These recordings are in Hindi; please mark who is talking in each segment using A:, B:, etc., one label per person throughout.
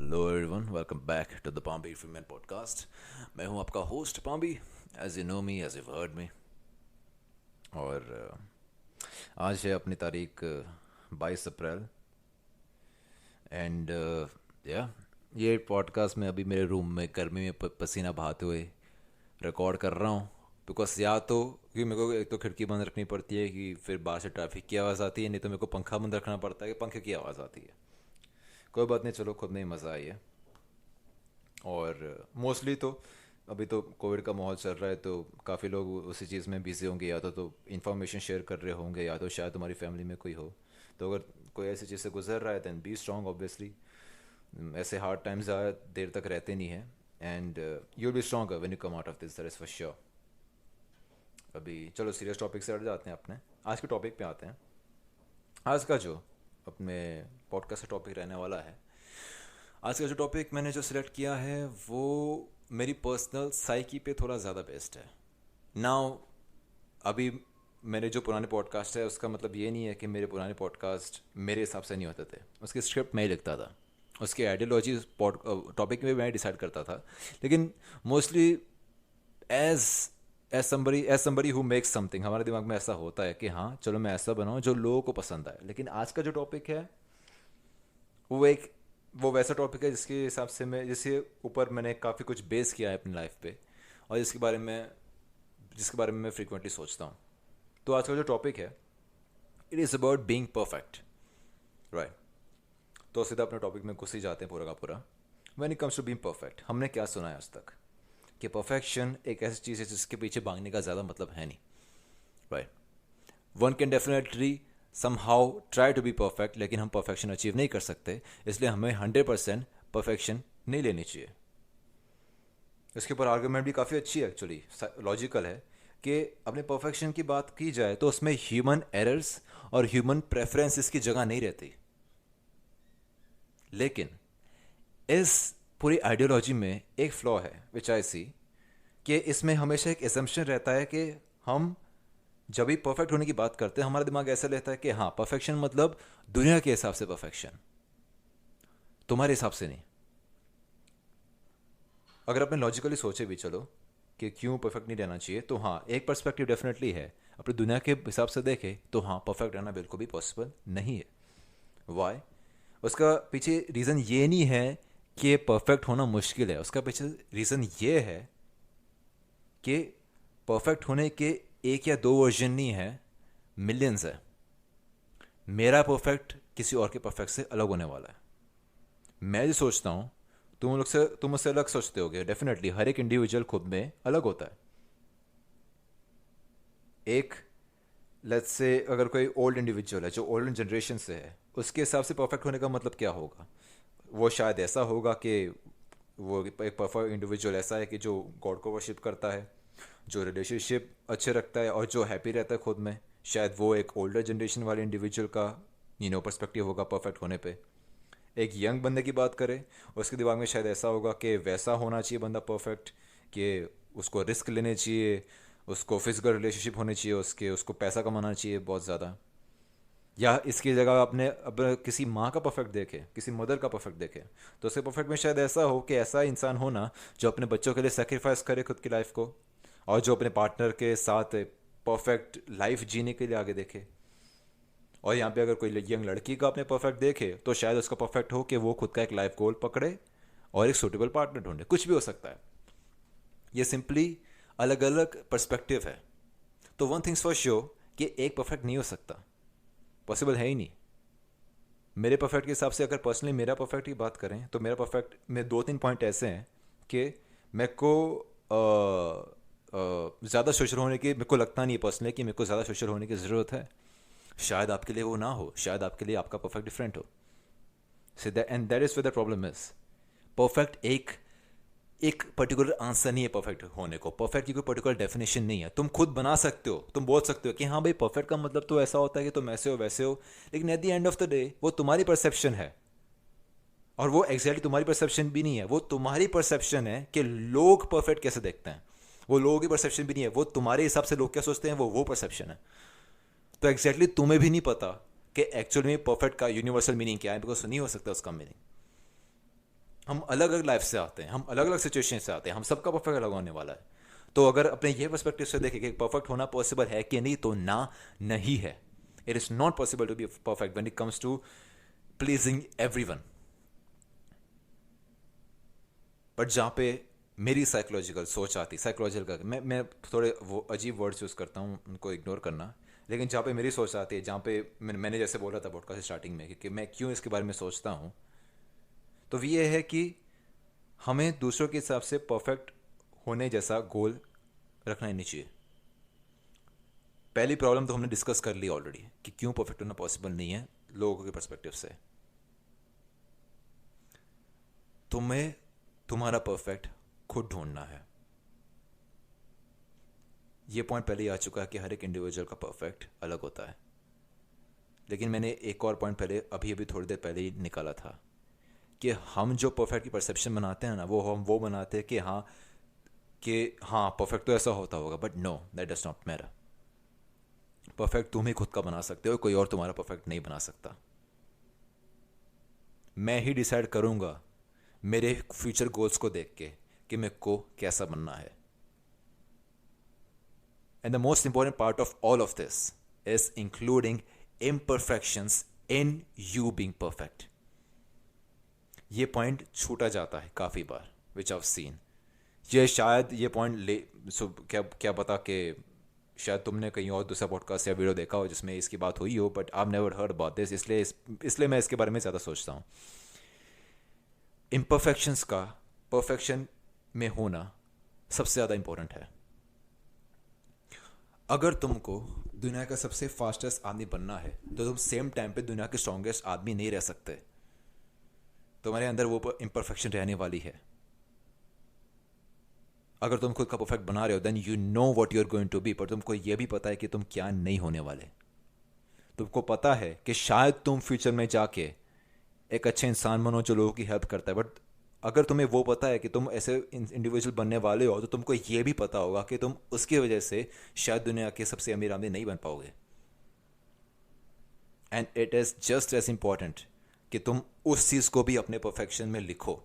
A: Hello everyone, welcome back to the Pombi Freeman podcast. मैं हूं आपका host Pombi, as you know me, as you heard me. और आज है अपनी तारीख 22 अप्रैल। एंड या ये पॉडकास्ट मैं अभी मेरे रूम में गर्मी में पसीना बहाते हुए रिकॉर्ड कर रहा हूँ। बिकॉज या तो क्योंकि मेरे को एक तो खिड़की बंद रखनी पड़ती है कि फिर बाहर से ट्रैफिक की आवाज़ आती है, नहीं तो मेरे को पंखा बंद रखना पड़ता है कि पंखे की आवाज़ आती है। कोई बात नहीं, चलो खुद में ही मज़ा आई है। और मोस्टली तो अभी तो कोविड का माहौल चल रहा है, तो काफ़ी लोग उसी चीज़ में बिजी होंगे, या तो इन्फॉर्मेशन शेयर कर रहे होंगे, या तो शायद तुम्हारी फैमिली में कोई हो। तो अगर कोई ऐसी चीज़ से गुजर रहा है दैन बी स्ट्रांग ऑब्वियसली। ऐसे हार्ड टाइम्स ज़्यादा देर तक रहते नहीं हैं, and you B stronger when you come out of this, that is for sure. अभी चलो सीरियस टॉपिक से हट जाते हैं, अपने आज के टॉपिक पे आते हैं। आज का जो अपने पॉडकास्ट का टॉपिक रहने वाला है, आज का जो टॉपिक मैंने जो सिलेक्ट किया है वो मेरी पर्सनल साइकी पे थोड़ा ज़्यादा बेस्ड है। नाउ अभी मेरे जो पुराने पॉडकास्ट है उसका मतलब ये नहीं है कि मेरे पुराने पॉडकास्ट मेरे हिसाब से नहीं होते थे, उसकी स्क्रिप्ट मैं ही लिखता था, उसकी आइडियोलॉजी टॉपिक में मैं डिसाइड करता था। लेकिन mostly as as somebody who makes something, हमारे दिमाग में ऐसा होता है कि हाँ चलो मैं ऐसा बनाऊँ जो लोगों को पसंद आए। लेकिन आज का जो टॉपिक है वो एक वो वैसा टॉपिक है जिसके हिसाब से मैं जिसके ऊपर मैंने काफ़ी कुछ बेस किया है अपनी लाइफ पे, और जिसके बारे में मैं फ्रिक्वेंटली सोचता हूँ। तो आज का जो टॉपिक है, it is about being perfect, right. तो सीधा अपने टॉपिक में घुस ही जाते हैं पूरा का पूरा। When it comes to being perfect, हमने क्या सुना है आज तक कि परफेक्शन एक ऐसी चीज़ है जिसके पीछे भागने का ज़्यादा मतलब है नहीं, right. One can definitely somehow try to be perfect, लेकिन हम परफेक्शन अचीव नहीं कर सकते, इसलिए हमें 100% परफेक्शन नहीं लेनी चाहिए। इसके ऊपर आर्गुमेंट भी काफ़ी अच्छी है, एक्चुअली लॉजिकल है कि अपने परफेक्शन की बात की जाए तो उसमें ह्यूमन एरर्स और ह्यूमन प्रेफरेंसेस की जगह नहीं रहती। लेकिन इस पूरी आइडियोलॉजी में एक फ्लॉ है विच आई सी, कि इसमें हमेशा एक एजम्पशन रहता है कि हम जब भी परफेक्ट होने की बात करते हैं हमारा दिमाग ऐसा लेता है कि हाँ परफेक्शन मतलब दुनिया के हिसाब से परफेक्शन, तुम्हारे हिसाब से नहीं। अगर अपने लॉजिकली सोचे भी चलो कि क्यों परफेक्ट नहीं रहना चाहिए, तो हाँ एक पर्सपेक्टिव डेफिनेटली है। अपनी दुनिया के हिसाब से देखें तो हाँ परफेक्ट रहना बिल्कुल भी पॉसिबल नहीं है। वाई? उसका पीछे रीज़न ये नहीं है कि परफेक्ट होना मुश्किल है, उसका पीछे रीज़न ये है कि परफेक्ट होने के एक या दो वर्जन नहीं है, मिलियंस है। मेरा परफेक्ट किसी और के परफेक्ट से अलग होने वाला है। मैं जो सोचता हूँ तुम उससे अलग सोचते होगे, डेफिनेटली हर एक इंडिविजुअल खुद में अलग होता है। एक लेट्स से अगर कोई ओल्ड इंडिविजुअल है जो ओल्ड जनरेशन से है, उसके हिसाब से परफेक्ट होने का मतलब क्या होगा? वो शायद ऐसा होगा कि वो एक परफेक्ट इंडिविजुअल ऐसा है कि जो गॉड को वर्शिप करता है, जो रिलेशनशिप अच्छे रखता है और जो हैप्पी रहता है खुद में। शायद वो एक ओल्डर जनरेशन वाले इंडिविजुअल का पर्सपेक्टिव होगा परफेक्ट होने पे। एक यंग बंदे की बात करें, उसके दिमाग में शायद ऐसा होगा कि वैसा होना चाहिए बंदा परफेक्ट, कि उसको रिस्क लेने चाहिए, उसको फिजिकल रिलेशनशिप होने चाहिए, उसको पैसा कमाना चाहिए बहुत ज़्यादा। या इसकी जगह अपने अब किसी माँ का परफेक्ट देखे, किसी मदर का परफेक्ट देखे, तो उसके परफेक्ट में शायद ऐसा हो कि ऐसा इंसान होना जो अपने बच्चों के लिए सेक्रीफाइस करे खुद की लाइफ को, और जो अपने पार्टनर के साथ परफेक्ट लाइफ जीने के लिए आगे देखे। और यहाँ पे अगर कोई यंग लड़की का अपने परफेक्ट देखे तो शायद उसका परफेक्ट हो कि वो खुद का एक लाइफ गोल पकड़े और एक सूटेबल पार्टनर ढूंढे। कुछ भी हो सकता है, ये सिंपली अलग अलग पर्सपेक्टिव है। तो वन थिंग्स फॉर श्योर कि एक परफेक्ट नहीं हो सकता, पॉसिबल है ही नहीं। मेरे परफेक्ट के हिसाब से अगर पर्सनली मेरा परफेक्ट की बात करें तो मेरा परफेक्ट में दो तीन पॉइंट ऐसे हैं कि मेरे को ज़्यादा सोशल होने की, मेरे को लगता नहीं है पर्सनली कि मेरे को ज़्यादा सोशल होने की ज़रूरत है। शायद आपके लिए वो ना हो, शायद आपके लिए आपका परफेक्ट डिफरेंट हो। So that and that is where the problem is. Perfect एक एक पर्टिकुलर आंसर नहीं है परफेक्ट होने को, परफेक्ट की कोई पर्टिकुलर डेफिनेशन नहीं है। तुम खुद बना सकते हो, तुम बोल सकते हो कि हाँ भाई परफेक्ट का मतलब तो ऐसा होता है कि तुम ऐसे हो वैसे हो, लेकिन eight the end of the day वो तुम्हारी परसेप्शन है। और वो एग्जैक्टली तुम्हारी परसेप्शन भी नहीं है, वो तुम्हारी परसेप्शन है कि लोग परफेक्ट कैसे देखते हैं। वो लोगों की परसेप्शन भी नहीं है, वो तुम्हारे हिसाब से लोग क्या सोचते हैं, वो परसेप्शन है। तो एग्जैक्टली तुम्हें भी नहीं पता कि एक्चुअल में परफेक्ट का यूनिवर्सल मीनिंग क्या है, बिकॉज नहीं हो सकता उसका मीनिंग। हम अलग अलग लाइफ से आते हैं, हम अलग अलग सिचुएशन से आते हैं, हम सबका परफेक्ट अलग होने वाला है। तो अगर अपने ये पर्सपेक्टिव से देखें कि परफेक्ट होना पॉसिबल है कि नहीं, तो ना, नहीं है। It is not possible to be perfect when it comes to pleasing everyone. But जहाँ पे मेरी साइकोलॉजिकल सोच आती, साइकोलॉजिकल, मैं थोड़े वो अजीब वर्ड्स यूज़ करता हूँ, उनको इग्नोर करना। लेकिन जहाँ पे मेरी सोच आती है, जहाँ पे मैंने जैसे बोला था पॉडकास्ट स्टार्टिंग में कि मैं क्यों इसके बारे में सोचता हूँ, तो वो ये है कि हमें दूसरों के हिसाब से परफेक्ट होने जैसा गोल रखना ही नहीं चाहिए। पहली प्रॉब्लम तो हमने डिस्कस कर ली ऑलरेडी कि क्यों परफेक्ट होना पॉसिबल नहीं है लोगों के पर्सपेक्टिव से। तुम्हें तुम्हारा परफेक्ट खुद ढूंढना है। ये पॉइंट पहले ही आ चुका है कि हर एक इंडिविजुअल का परफेक्ट अलग होता है। लेकिन मैंने एक और पॉइंट पहले अभी अभी थोड़ी देर पहले ही निकाला था कि हम जो परफेक्ट की परसेप्शन बनाते हैं ना, वो बनाते हैं कि हाँ परफेक्ट तो ऐसा होता होगा, but no, that does not matter. Perfect तुम ही खुद का बना सकते हो, कोई और तुम्हारा परफेक्ट नहीं बना सकता। मैं ही डिसाइड करूंगा मेरे फ्यूचर गोल्स को देख के कि मेरे को कैसा बनना है। And the most important part of all of this is including imperfections in you being perfect. ये पॉइंट छूटा जाता है काफ़ी बार, विच आव सीन। ये शायद ये पॉइंट क्या पता कि शायद तुमने कहीं और दूसरा पॉडकास्ट या वीडियो देखा हो जिसमें इसकी बात हुई हो, but I have never heard about this, इसलिए मैं इसके बारे में ज़्यादा सोचता हूँ। इम्परफेक्शंस का परफेक्शन में होना सबसे ज़्यादा इंपॉर्टेंट है। अगर तुमको दुनिया का सबसे फास्टेस्ट आदमी बनना है तो तुम सेम टाइम पे दुनिया के स्ट्रॉन्गेस्ट आदमी नहीं रह सकते। तुम्हारे अंदर वो इम्परफेक्शन रहने वाली है। अगर तुम खुद का परफेक्ट बना रहे हो then you know what you are going to be, पर तुमको ये भी पता है कि तुम क्या नहीं होने वाले। तुमको पता है कि शायद तुम फ्यूचर में जाके एक अच्छे इंसान बनो जो लोगों की हेल्प करता है, बट अगर तुम्हें वो पता है कि तुम ऐसे इंडिविजुअल बनने वाले हो तो तुमको ये भी पता होगा कि तुम उसकी वजह से शायद दुनिया के सबसे अमीर आदमी नहीं बन पाओगे। And it is just as important कि तुम उस चीज़ को भी अपने परफेक्शन में लिखो।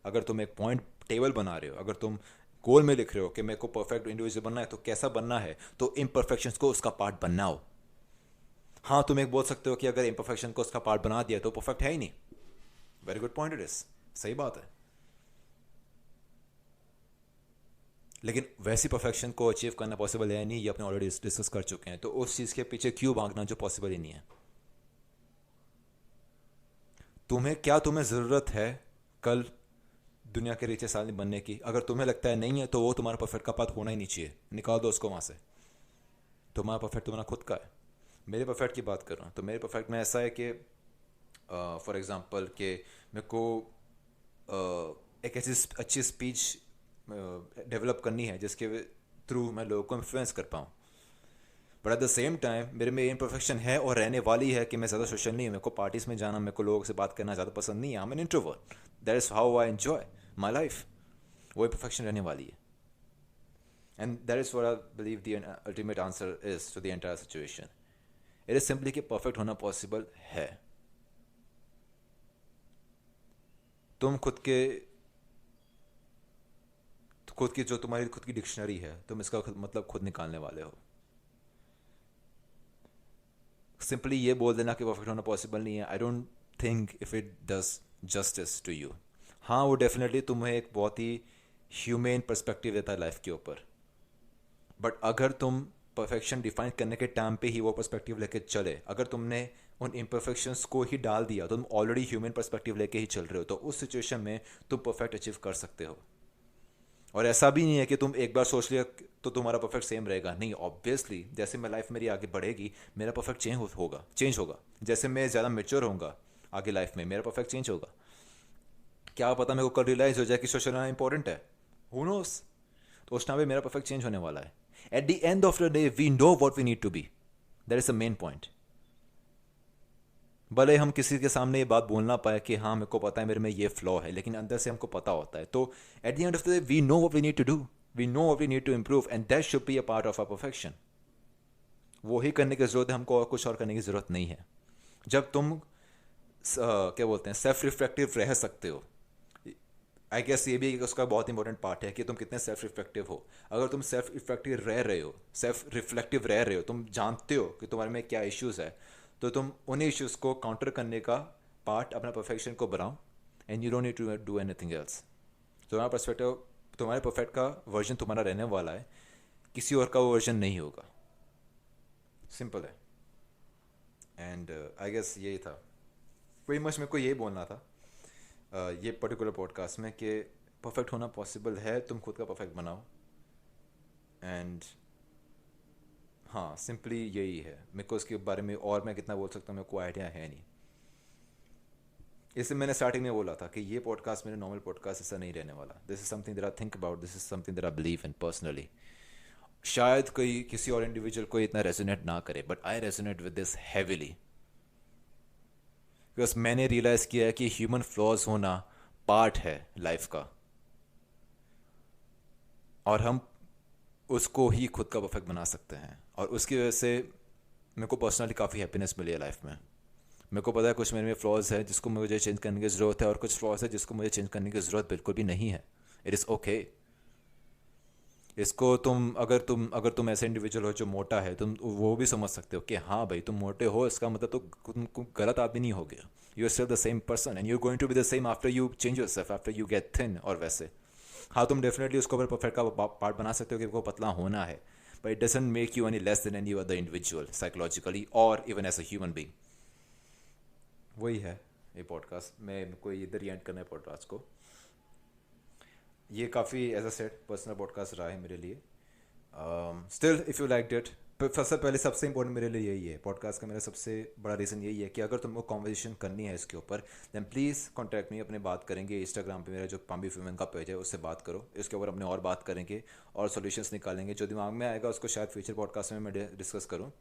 A: अगर तुम एक पॉइंट टेबल बना रहे हो, अगर तुम गोल में लिख रहे हो कि मेरे को परफेक्ट इंडिविजुअल बनना है, तो कैसा बनना है, तो इम्परफेक्शंस को उसका पार्ट बनाओ। हाँ, तुम एक बोल सकते हो कि अगर इम्परफेक्शन को उसका पार्ट बना दिया तो परफेक्ट है ही नहीं। Very good point it is, सही बात है। लेकिन वैसी परफेक्शन को अचीव करना पॉसिबल है नहीं, ये अपने ऑलरेडी डिस्कस कर चुके हैं। तो उस चीज़ के पीछे क्यों भागना जो पॉसिबल ही नहीं है। तुम्हें ज़रूरत है कल दुनिया के रिचेस्ट आदमी बनने की? अगर तुम्हें लगता है नहीं है तो वो तुम्हारा परफेक्ट का पाथ होना ही नहीं चाहिए, निकाल दो उसको वहाँ से। तुम्हारा परफेक्ट तुम्हारा खुद का है। मेरे परफेक्ट की बात कर रहा हूँ तो मेरे परफेक्ट में ऐसा है कि फॉर एग्जांपल कि मेरे को एक ऐसी अच्छी स्पीच डेवलप करनी है जिसके थ्रू मैं लोगों को इन्फ्लुएंस कर पाऊँ। But at the same time मेरे में इम्परफेक्शन है और रहने वाली है कि मैं ज़्यादा सोशल नहीं हूँ। मेरे को पार्टीज़ में जाना, मेरे को लोगों से बात करना ज़्यादा पसंद नहीं है। I am an introvert, that is how I enjoy my life. वो इम्परफेक्शन रहने वाली है। And that is what I believe the ultimate answer is to the entire situation. It is simply कि परफेक्ट होना पॉसिबल है। तुम खुद की जो तुम्हारी खुद की डिक्शनरी है, तुम इसका मतलब खुद निकालने वाले हो। सिंपली ये बोल देना कि परफेक्ट होना पॉसिबल नहीं है, I don't think if it does justice to you. हाँ, वो डेफिनेटली तुम्हें एक बहुत ही ह्यूमेन पर्सपेक्टिव देता है लाइफ के ऊपर। बट अगर तुम परफेक्शन डिफाइन करने के टाइम पे ही वो पर्सपेक्टिव लेके चले, अगर तुमने उन इम्परफेक्शंस को ही डाल दिया तो तुम ऑलरेडी ह्यूमन पर्सपेक्टिव लेके ही चल रहे हो, तो उस सिचुएशन में तुम परफेक्ट अचीव कर सकते हो। और ऐसा भी नहीं है कि तुम एक बार सोच लिया तो तुम्हारा परफेक्ट सेम रहेगा। नहीं, ऑब्वियसली जैसे मैं लाइफ मेरी आगे बढ़ेगी मेरा परफेक्ट चेंज होगा। जैसे मैं ज़्यादा मेच्योर होऊंगा आगे लाइफ में, मेरा परफेक्ट चेंज होगा। क्या पता मेरे को कल रियलाइज हो जाए कि सोशल रहना इंपॉर्टेंट है, हु नोस। तो उस टाइम पे मेरा परफेक्ट चेंज होने वाला है। At the end of the day we know what we need to be, that is the main point. भले हम किसी के सामने ये बात बोल ना पाए कि हाँ मेरे को पता है मेरे में ये फ्लॉ है, लेकिन अंदर से हमको पता होता है। तो at the end of the day we know what we need to do, we know what we need to improve, and that should be a part of our perfection. वो ही करने की ज़रूरत है हमको, और कुछ और करने की ज़रूरत नहीं है। जब तुम क्या बोलते हैं सेल्फ रिफ्लेक्टिव रह सकते हो, आई गेस ये भी उसका बहुत इंपॉर्टेंट पार्ट है कि तुम कितने सेल्फ रिफ्लेक्टिव हो. अगर तुम सेल्फ रिफ्लेक्टिव रह रहे हो, तुम जानते हो कि तुम्हारे में क्या इश्यूज़ है, तो तुम उन इश्यूज़ को काउंटर करने का पार्ट अपना परफेक्शन को बनाओ. And you don't need to do anything else. तुम्हारा पर्सपेक्टिव, तुम्हारे परफेक्ट का वर्जन तुम्हारा रहने वाला है, किसी और का वो वर्जन नहीं होगा. सिंपल है. एंड आई गेस यही था, वही मच मेरे को यही बोलना था ये पर्टिकुलर पॉडकास्ट में, कि परफेक्ट होना पॉसिबल है, तुम खुद का परफेक्ट बनाओ. एंड हाँ, सिंपली यही है. मेरे को इसके बारे में और मैं कितना बोल सकता हूँ, मेरे को आइडिया है नहीं. इसलिए मैंने स्टार्टिंग में बोला था कि ये पॉडकास्ट मेरे नॉर्मल पॉडकास्ट ऐसा नहीं रहने वाला. This is something that I think about, this is something that I believe in personally. शायद कोई किसी और इंडिविजुअल को इतना रेजोनेट ना करे, but I resonate with this heavily. Because मैंने रियलाइज़ किया है कि ह्यूमन फ्लॉज होना पार्ट है लाइफ का, और हम उसको ही खुद का परफेक्ट बना सकते हैं. और उसकी वजह से मेरे को पर्सनली काफ़ी हैप्पीनेस मिली है लाइफ में. मेरे को पता है कुछ मेरे में फ्लॉज है जिसको मुझे चेंज करने की ज़रूरत है, और कुछ फ्लॉज है जिसको मुझे चेंज करने की ज़रूरत बिल्कुल भी नहीं है. It is okay. इसको अगर तुम ऐसे इंडिविजुअल हो जो मोटा है, तुम वो भी समझ सकते हो कि हाँ भाई तुम मोटे हो, इसका मतलब तो तुम गलत आदमी नहीं हो गया. You are still the same person and you are going to be the same after you change yourself, after you get thin. और वैसे हाँ, तुम डेफिनेटली उसको अगर परफेक्ट का पार्ट बना सकते हो कि वो पतला होना है, but it doesn't make you any less than any other individual psychologically और even as a human being. वही है ये पॉडकास्ट. मैं कोई इधर ही एंड करना है पॉडकास्ट को. ये काफ़ी as a set personal podcast रहा है मेरे लिए. Still if you like it, सबसे पहले सबसे इंपॉर्टेंट मेरे लिए यही है पॉडकास्ट का. मेरा सबसे बड़ा रीज़न यही है कि अगर तुमको कॉन्वर्जेशन करनी है इसके ऊपर, देन प्लीज़ कॉन्टैक्ट मी. अपने बात करेंगे इंस्टाग्राम पे, मेरा जो पाम्बी फीमेन का पेज है उससे बात करो. इसके ऊपर अपने और बात करेंगे और सॉल्यूशंस निकालेंगे. जो दिमाग में आएगा उसको शायद फ्यूचर पॉडकास्ट में मैं डिस्कस करूँ.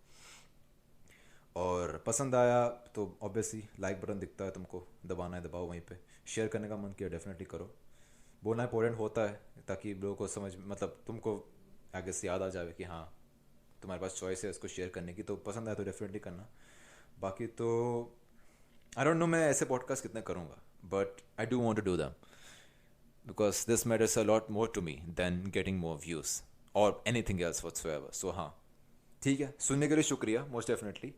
A: और पसंद आया तो ऑब्वियसली लाइक बटन दिखता है तुमको, दबाना है दबाओ वहीं पे. शेयर करने का मन किया डेफिनेटली करो. बोलना इंपॉर्टेंट होता है ताकि लोगों को समझ, मतलब तुमको आगे से याद आ जाए कि हाँ तुम्हारे पास चॉइस है इसको शेयर करने की. तो पसंद आया तो डेफिनेटली करना. बाकी तो आई डोंट नो मैं ऐसे पॉडकास्ट कितने करूँगा, but I do want to do them because this matters a lot more to me than getting more views और एनीथिंग एल्स व्हाटसोएवर. सो हाँ, ठीक है, सुनने के लिए शुक्रिया मोस्ट डेफिनेटली.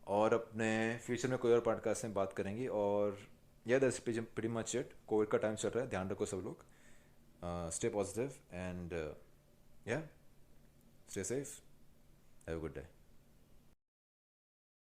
A: और अपने फ्यूचर में कोई और पॉडकास्ट में बात करेंगे. और या that's pretty much it. Covid का टाइम चल रहा है, ध्यान रखो सब लोग. Stay positive and yeah, stay safe. Have a good day.